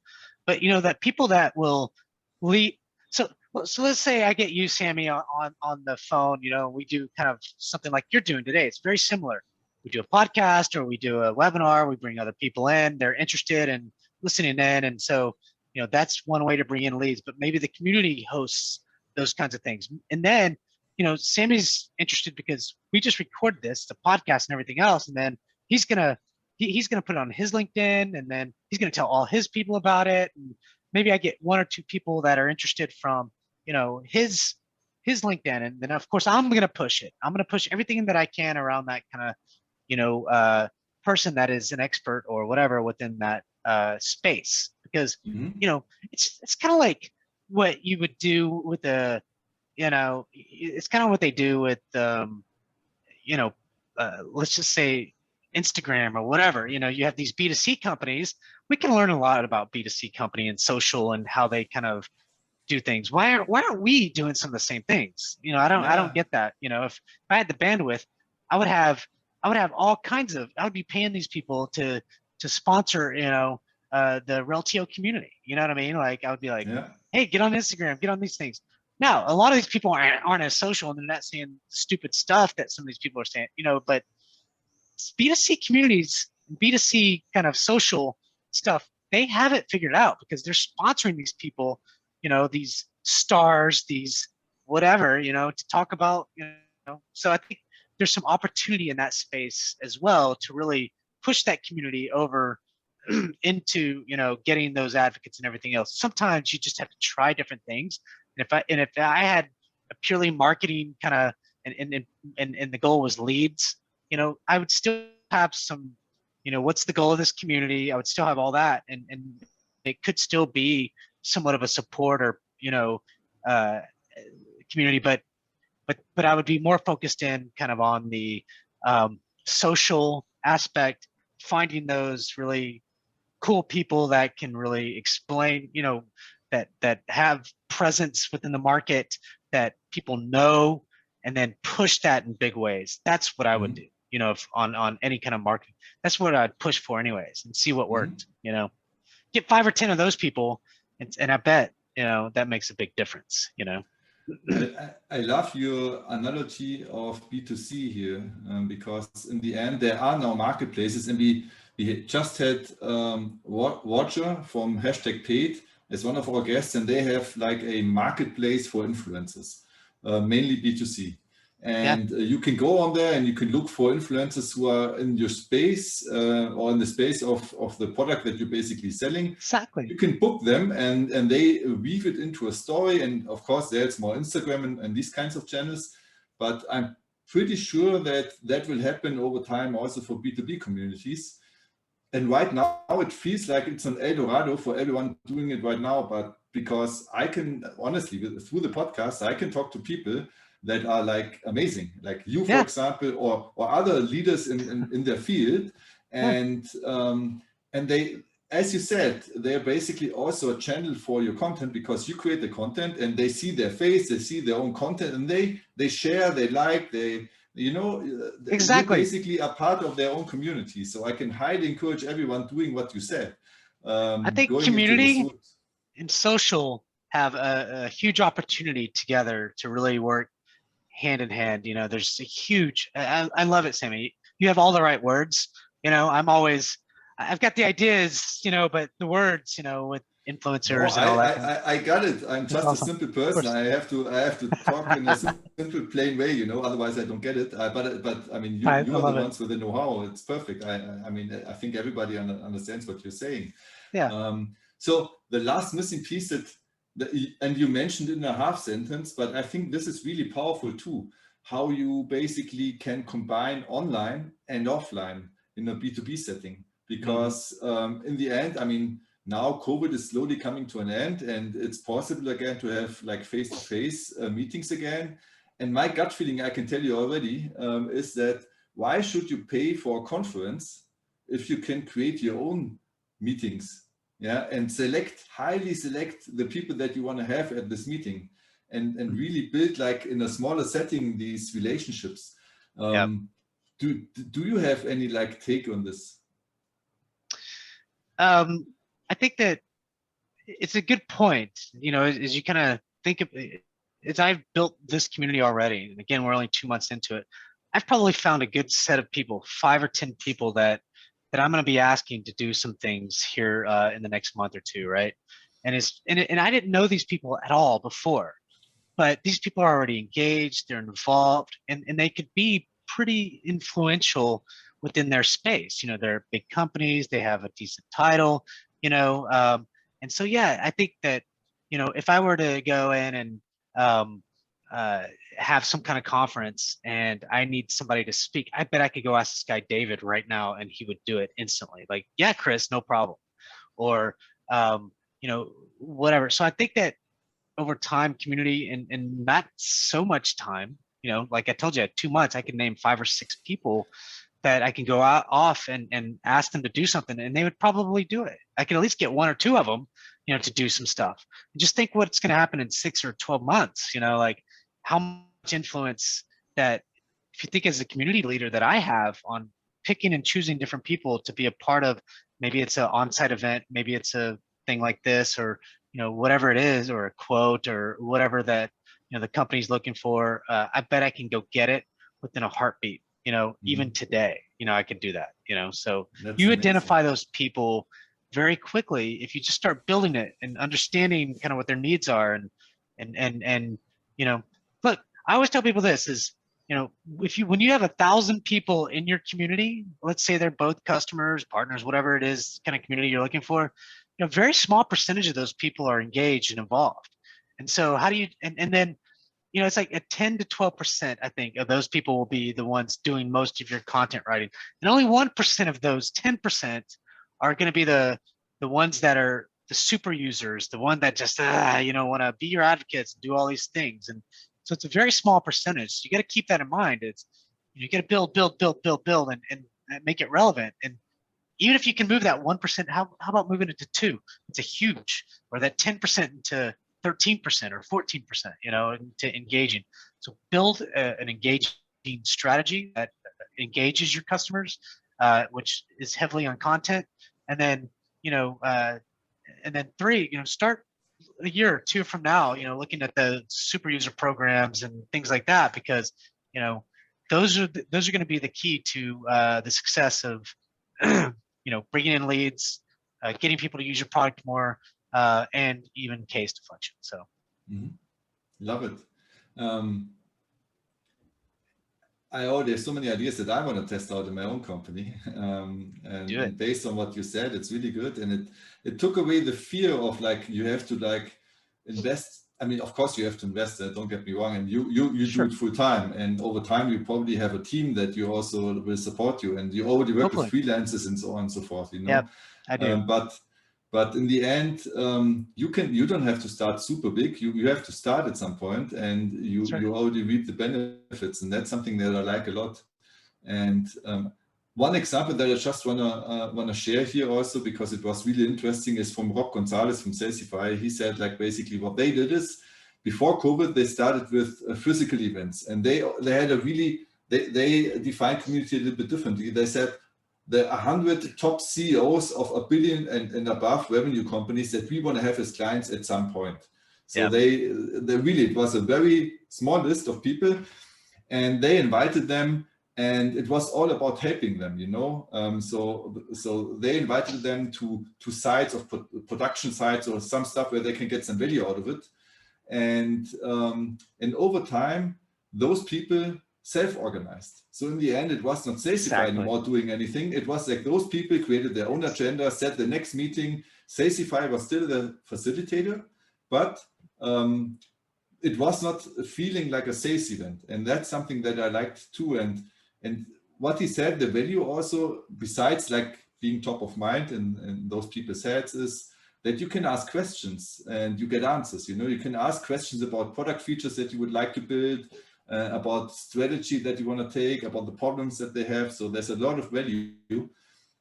[SPEAKER 2] but that people that will lead. So let's say I get you, Sammy, on the phone. We do kind of something like you're doing today. It's very similar. We do a podcast or we do a webinar. We bring other people in. They're interested in listening in, and so that's one way to bring in leads. But maybe the community hosts those kinds of things, and then Sammy's interested because we just recorded this, the podcast and everything else, and then he's gonna put it on his LinkedIn, and then he's gonna tell all his people about it. And maybe I get one or two people that are interested from his LinkedIn, and then of course I'm gonna push it. I'm gonna push everything that I can around that kind of person that is an expert or whatever within that space, because it's kind of like what you would do with a it's kind of what they do with let's just say Instagram or whatever. You have these B2C companies. We can learn a lot about B2C company and social and how they kind of do things. Why aren't we doing some of the same things? I don't get that. If I had the bandwidth, I would have all kinds of, I would be paying these people to sponsor, the Reltio community. You know what I mean? Like I would be like, hey, get on Instagram, get on these things. Now, a lot of these people aren't as social, and they're not saying stupid stuff that some of these people are saying, but B2C communities, B2C kind of social stuff, they have it figured out because they're sponsoring these people, these stars, these whatever, to talk about, so I think there's some opportunity in that space as well to really push that community over into, getting those advocates and everything else. Sometimes you just have to try different things. And if I had a purely marketing kind of, and the goal was leads, I would still have some, what's the goal of this community? I would still have all that, and it could still be somewhat of a support or community, but I would be more focused in kind of on the social aspect, finding those really cool people that can really explain, that have presence within the market that people know, and then push that in big ways. That's what I would do, if on any kind of marketing. That's what I'd push for anyways, and see what worked. Get 5 or 10 of those people, and I bet that makes a big difference.
[SPEAKER 1] I love your analogy of B2C here, because in the end there are now marketplaces, and we just had Roger from #paid as one of our guests, and they have like a marketplace for influencers, mainly B2C. And you can go on there and you can look for influencers who are in your space or in the space of the product that you're basically selling.
[SPEAKER 2] Exactly.
[SPEAKER 1] You can book them and they weave it into a story. And of course, there's more Instagram and these kinds of channels. But I'm pretty sure that that will happen over time also for B2B communities. And right now it feels like it's an El Dorado for everyone doing it right now. But because I can, honestly, through the podcast, I can talk to people that are like amazing, like you, for example, or other leaders in their field. And and they, as you said, they're basically also a channel for your content, because you create the content and they see their face, they see their own content, and they share, they like, they, you know, you
[SPEAKER 2] Exactly.
[SPEAKER 1] basically are part of their own community. So I can highly encourage everyone doing what you said,
[SPEAKER 2] I think
[SPEAKER 1] going into this
[SPEAKER 2] community
[SPEAKER 1] route.
[SPEAKER 2] and social have a huge opportunity together to really work hand in hand. You know, there's a huge, I love it, Sammy. You have all the right words. You know, I've got the ideas, you know, but the words, you know, with
[SPEAKER 1] No,
[SPEAKER 2] influencers and all that.
[SPEAKER 1] I got it. I'm
[SPEAKER 2] That's
[SPEAKER 1] just a
[SPEAKER 2] awesome.
[SPEAKER 1] simple
[SPEAKER 2] Of
[SPEAKER 1] person.
[SPEAKER 2] course.
[SPEAKER 1] I have to talk in a simple, plain way, you know. Otherwise, I don't get it. But I mean,
[SPEAKER 2] I
[SPEAKER 1] you are the
[SPEAKER 2] love it.
[SPEAKER 1] ones with the know-how. It's perfect. I mean, I think everybody understands what you're saying.
[SPEAKER 2] Yeah.
[SPEAKER 1] So the last missing piece and you mentioned in a half sentence, but I think this is really powerful too. How you basically can combine online and offline in a B2B setting, because in the end, I mean, now COVID is slowly coming to an end, and it's possible again to have like face-to-face meetings again. And my gut feeling, I can tell you already, is that why should you pay for a conference if you can create your own meetings? Yeah, and highly select the people that you want to have at this meeting, and really build, like in a smaller setting, these relationships.
[SPEAKER 2] Yeah.
[SPEAKER 1] Do you have any like take on this?
[SPEAKER 2] I think that it's a good point. You know, as you kind of think of it, as I've built this community already, and again, we're only 2 months into it, I've probably found a good set of people, 5 or 10 people that I'm going to be asking to do some things here in the next month or two, right? And I didn't know these people at all before, but these people are already engaged, they're involved, and they could be pretty influential within their space. You know, they're big companies, they have a decent title, you know, and so yeah, I think that, you know, if I were to go in and um, have some kind of conference and I need somebody to speak, I bet I could go ask this guy David right now and he would do it instantly. Like, yeah, Chris, no problem. Or you know, whatever. So I think that over time, community and not so much time, you know, like I told you, at 2 months, I can name 5 or 6 people that I can go out off and ask them to do something, and they would probably do it. I can at least get 1 or 2 of them, you know, to do some stuff. And just think what's going to happen in 6 or 12 months, you know, like how much influence that, if you think as a community leader that I have on picking and choosing different people to be a part of, maybe it's an on-site event, maybe it's a thing like this, or, you know, whatever it is, or a quote or whatever that, you know, the company's looking for, I bet I can go get it within a heartbeat. You know, even today, you know, I could do that, you know. So
[SPEAKER 1] That's
[SPEAKER 2] you
[SPEAKER 1] amazing.
[SPEAKER 2] identify those people very quickly if you just start building it and understanding kind of what their needs are. And you know, look, I always tell people this is, you know, when you have 1,000 people in your community, let's say they're both customers, partners, whatever it is kind of community you're looking for, you know, a very small percentage of those people are engaged and involved. And so how do you, and then, you know, it's like a 10 to 12%, I think, of those people will be the ones doing most of your content writing. And only 1% of those 10% are going to be the ones that are the super users, the one that just, you know, want to be your advocates and do all these things. And so it's a very small percentage. So you got to keep that in mind. It's, you got to build and make it relevant. And even if you can move that 1%, how about moving it to 2? It's a huge, or that 10% into 13% or 14%, you know, to engaging. So build an engaging strategy that engages your customers, which is heavily on content. And then, you know, and then 3, you know, start a year or 2 from now, you know, looking at the super user programs and things like that, because, you know, those are going to be the key to the success of, you know, bringing in leads, getting people to use your product more, and even case deflection. So,
[SPEAKER 1] Love it. There's so many ideas that I want to test out in my own company, and based on what you said, it's really good, and it took away the fear of like you have to like invest. I mean, of course you have to invest. Don't get me wrong, and you
[SPEAKER 2] sure.
[SPEAKER 1] do it full time, and over time you probably have a team that you also will support you, and you already work with freelancers and so on and so forth. You know,
[SPEAKER 2] yeah, I do.
[SPEAKER 1] But in the end, you don't have to start super big. You have to start at some point, and you already reap the benefits, and that's something that I like a lot. And One example that I just wanna share here also, because it was really interesting, is from Rob Gonzalez from Salesify. He said, like, basically what they did is, before COVID, they started with physical events, and they had a really, they defined community a little bit differently. They said the 100 top CEOs of $1 billion and above revenue companies that we want to have as clients at some point. So
[SPEAKER 2] Yeah.
[SPEAKER 1] they really, it was a very small list of people, and they invited them, and it was all about helping them, you know. So they invited them to sites of production sites or some stuff where they can get some value out of it. And over time, those people self-organized. So in the end, it was not Salesify anymore doing anything. It was like those people created their own agenda, set the next meeting. Salesify was still the facilitator, but it was not feeling like a sales event. And that's something that I liked too. And what he said, the value also, besides like being top of mind in those people's heads, is that you can ask questions and you get answers. You know, you can ask questions about product features that you would like to build, about strategy that you want to take, about the problems that they have. So there's a lot of value,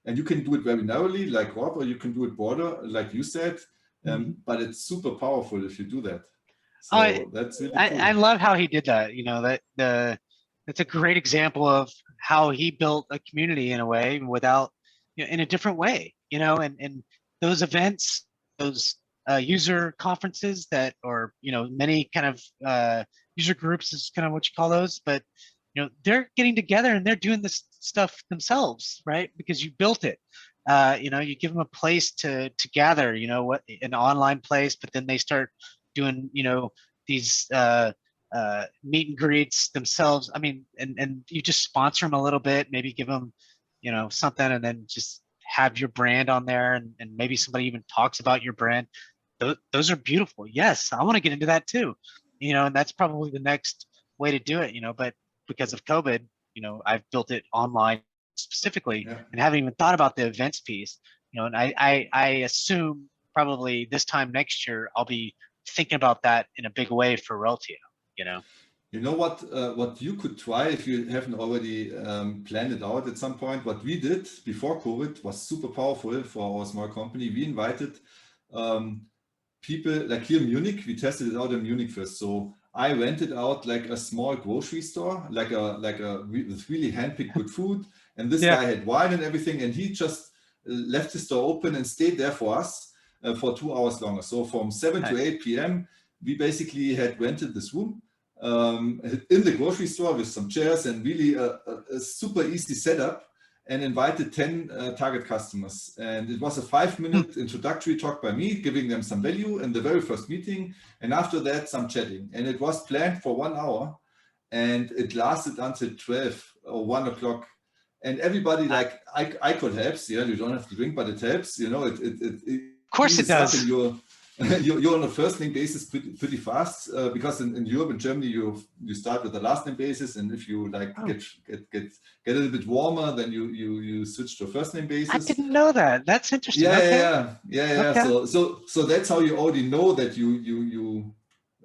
[SPEAKER 1] and you can do it very narrowly like Rob, or you can do it broader like you said. But it's super powerful if you do that. So that's really cool.
[SPEAKER 2] I love how he did that. You know, that's a great example of how he built a community in a way without, you know, in a different way, you know, and those events, those user conferences that, or, you know, many kind of user groups is kind of what you call those, but, you know, they're getting together and they're doing this stuff themselves, right? Because you built it. You know, you give them a place to gather, you know, what, an online place, but then they start doing, you know, these meet and greets themselves. I mean, and you just sponsor them a little bit, maybe give them, you know, something, and then just have your brand on there, and maybe somebody even talks about your brand. Those are beautiful. Yes, I want to get into that too. You know, and that's probably the next way to do it, you know, but because of COVID, you know, I've built it online specifically and haven't even thought about the events piece, you know, and I assume probably this time next year, I'll be thinking about that in a big way for Reltio, you know.
[SPEAKER 1] You know what you could try if you haven't already planned it out at some point. What we did before COVID was super powerful for our small company. We invited people, like here in Munich, we tested it out in Munich first. So I rented out like a small grocery store, like a with really handpicked good food. And this guy had wine and everything, and he just left the store open and stayed there for us for 2 hours longer. So from 7 to 8 p.m., we basically had rented this room in the grocery store with some chairs and really a super easy setup, and invited 10 target customers. And it was a 5-minute introductory talk by me, giving them some value in the very first meeting. And after that, some chatting. And it was planned for 1 hour, and it lasted until 12 or 1 o'clock. And everybody, like, ICOD helps. Yeah, you don't have to drink, but it helps. You know, it
[SPEAKER 2] of course it does.
[SPEAKER 1] You're on a first name basis pretty fast, because in Europe and Germany you start with a last name basis, and if you like get a little bit warmer, then you switch to a first name basis.
[SPEAKER 2] I didn't know that. That's interesting.
[SPEAKER 1] Yeah. So that's how you already know that you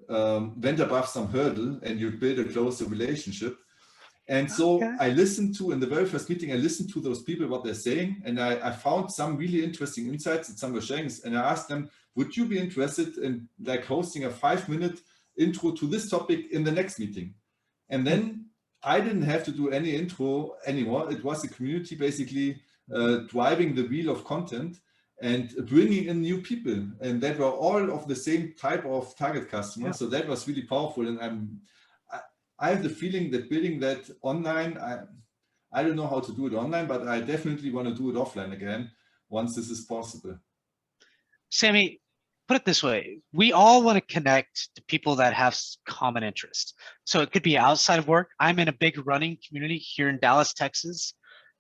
[SPEAKER 1] went above some hurdle and you build a closer relationship. And so I listened to, in the very first meeting, I listened to those people, what they're saying, and I found some really interesting insights that some were sharing. And I asked them, would you be interested in like hosting a 5-minute intro to this topic in the next meeting? And then I didn't have to do any intro anymore. It was the community basically driving the wheel of content and bringing in new people. And that were all of the same type of target customers. So that was really powerful. And I have the feeling that building that online, I don't know how to do it online, but I definitely want to do it offline again once this is possible.
[SPEAKER 2] Sammy, put it this way. We all want to connect to people that have common interests. So it could be outside of work. I'm in a big running community here in Dallas, Texas,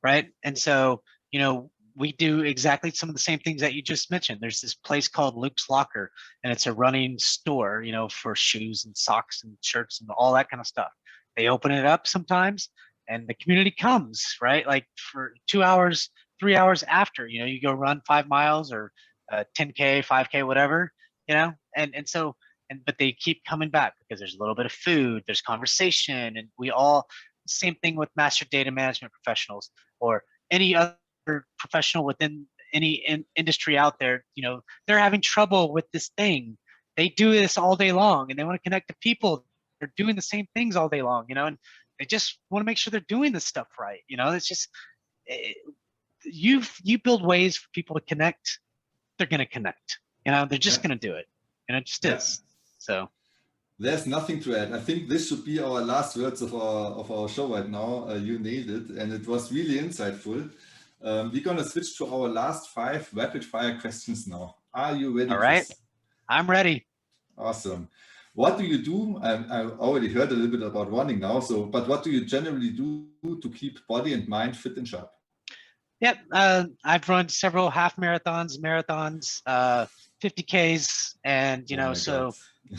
[SPEAKER 2] right? And so, you know, we do exactly some of the same things that you just mentioned. There's this place called Luke's Locker, and it's a running store, you know, for shoes and socks and shirts and all that kind of stuff. They open it up sometimes, and the community comes, right? Like for 2 hours, 3 hours after, you know, you go run 5 miles or 10K, 5K, whatever, you know, but they keep coming back because there's a little bit of food, there's conversation, and we all, same thing with master data management professionals or any other professional within any industry out there, you know, they're having trouble with this thing. They do this all day long, and they want to connect to people. They're doing the same things all day long, you know, and they just want to make sure they're doing this stuff right. You know, it's just you build ways for people to connect. They're going to connect. You know, they're just going to do it, and it just is. So.
[SPEAKER 1] There's nothing to add. I think this should be our last words of our show right now. You nailed it, and it was really insightful. We're gonna switch to our last 5 rapid fire questions now. Are you ready?
[SPEAKER 2] All right,
[SPEAKER 1] Chris?
[SPEAKER 2] I'm ready.
[SPEAKER 1] Awesome. What do you do? I already heard a little bit about running now. So, but what do you generally do to keep body and mind fit and sharp?
[SPEAKER 2] Yep, I've run several half marathons, 50Ks, and you know, so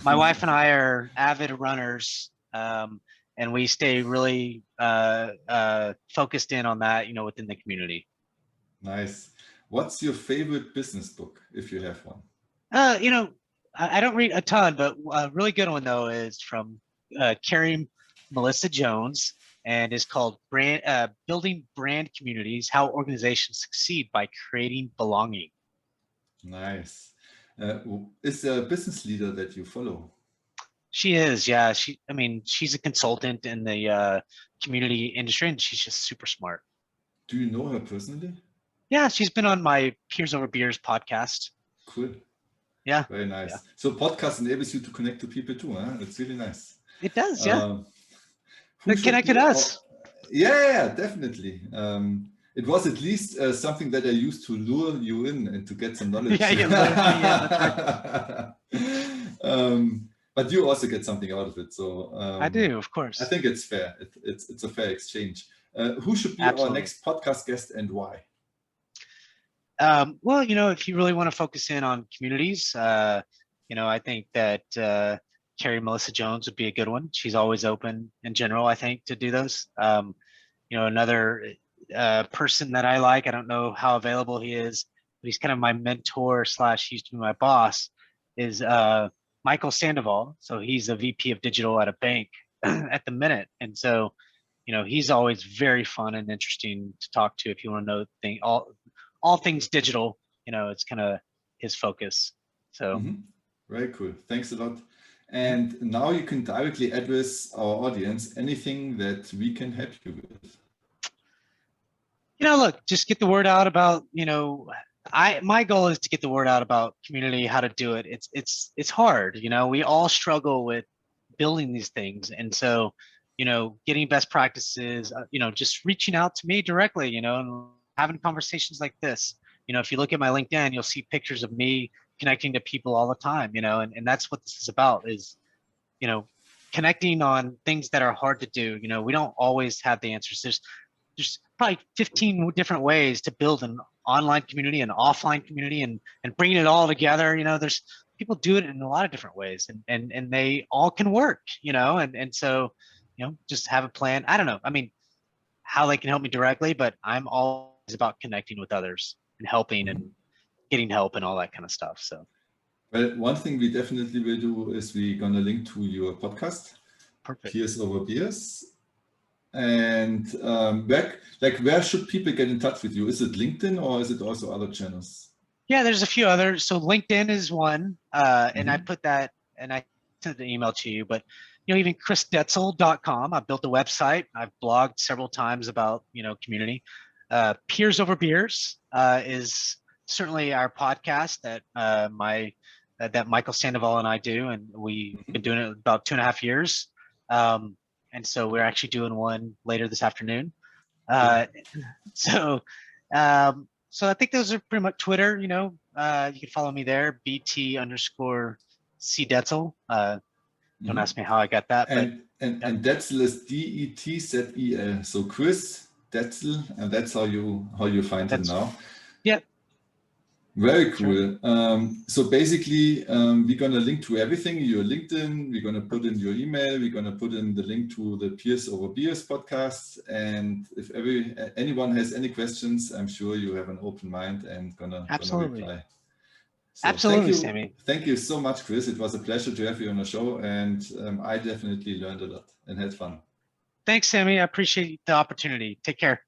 [SPEAKER 2] my wife and I are avid runners, and we stay really focused in on that, you know, within the community.
[SPEAKER 1] Nice. What's your favorite business book, if you have one?
[SPEAKER 2] You know, I don't read a ton, but a really good one though is from Carrie Melissa Jones, and is called Building Brand Communities: How Organizations Succeed by Creating Belonging.
[SPEAKER 1] Nice. Is there a business leader that you follow?
[SPEAKER 2] She is, yeah. I mean, she's a consultant in the community industry, and she's just super smart.
[SPEAKER 1] Do you know her personally?
[SPEAKER 2] Yeah, she's been on my Peers Over Beers podcast.
[SPEAKER 1] Cool.
[SPEAKER 2] Yeah.
[SPEAKER 1] Very nice.
[SPEAKER 2] Yeah.
[SPEAKER 1] So podcast enables you to connect to people too, huh? It's really nice.
[SPEAKER 2] It does, yeah.
[SPEAKER 1] Who
[SPEAKER 2] connected us.
[SPEAKER 1] Yeah, definitely. It was at least something that I used to lure you in and to get some knowledge.
[SPEAKER 2] Yeah, you lured me, yeah, that's right.
[SPEAKER 1] But you also get something out of it. So
[SPEAKER 2] I do, of course.
[SPEAKER 1] I think it's fair. It's a fair exchange. Who should be
[SPEAKER 2] Absolutely.
[SPEAKER 1] our next podcast guest and why?
[SPEAKER 2] Well, you know, if you really want to focus in on communities, you know, I think that Carrie Melissa Jones would be a good one. She's always open in general, I think, to do those. You know, another person that I like, I don't know how available he is, but he's kind of my mentor / he used to be my boss, is Michael Sandoval. So he's a VP of digital at a bank at the minute. And so, you know, he's always very fun and interesting to talk to if you want to know all things digital. You know, it's kind of his focus. So
[SPEAKER 1] very cool. Thanks a lot. And now you can directly address our audience anything that we can help you with.
[SPEAKER 2] You know, look, just get the word out about, you know, my goal is to get the word out about community, how to do it. It's hard, you know, we all struggle with building these things. And so, you know, getting best practices, you know, just reaching out to me directly, you know, and having conversations like this. You know, if you look at my LinkedIn, you'll see pictures of me connecting to people all the time, you know, and that's what this is about, is, you know, connecting on things that are hard to do. You know, we don't always have the answers. There's probably 15 different ways to build an online community, an offline community, and bringing it all together. You know, there's people do it in a lot of different ways, and they all can work, you know, and so, you know, just have a plan. I don't know, I mean, how they can help me directly, but I'm always about connecting with others and helping and getting help and all that kind of stuff. So,
[SPEAKER 1] well, one thing we definitely will do is we're going to link to your podcast,
[SPEAKER 2] perfect.
[SPEAKER 1] Peers Over Beers. And where should people get in touch with you? Is it LinkedIn or is it also other channels?
[SPEAKER 2] Yeah, there's a few others. So LinkedIn is one, and I put that, and I sent the email to you, but, you know, even chrisdetzel.com. I built a website. I've blogged several times about, you know, community. Peers Over Beers is certainly our podcast that that Michael Sandoval and I do, and we've been doing it about 2.5 years. And so we're actually doing one later this afternoon. So I think those are pretty much Twitter. You know, you can follow me there, BT_C Detzel. Don't ask me how I got that.
[SPEAKER 1] And Detzel is DETZEL. So Chris Detzel, and that's how you find him now.
[SPEAKER 2] Yeah.
[SPEAKER 1] Very cool. Sure. So basically, we're going to link to everything, your LinkedIn, we're going to put in your email, we're going to put in the link to the Peers Over Beers podcast. And if anyone has any questions, I'm sure you have an open mind and gonna reply. So
[SPEAKER 2] absolutely, Sammy.
[SPEAKER 1] Thank you so much, Chris. It was a pleasure to have you on the show, and I definitely learned a lot and had fun.
[SPEAKER 2] Thanks, Sammy. I appreciate the opportunity. Take care.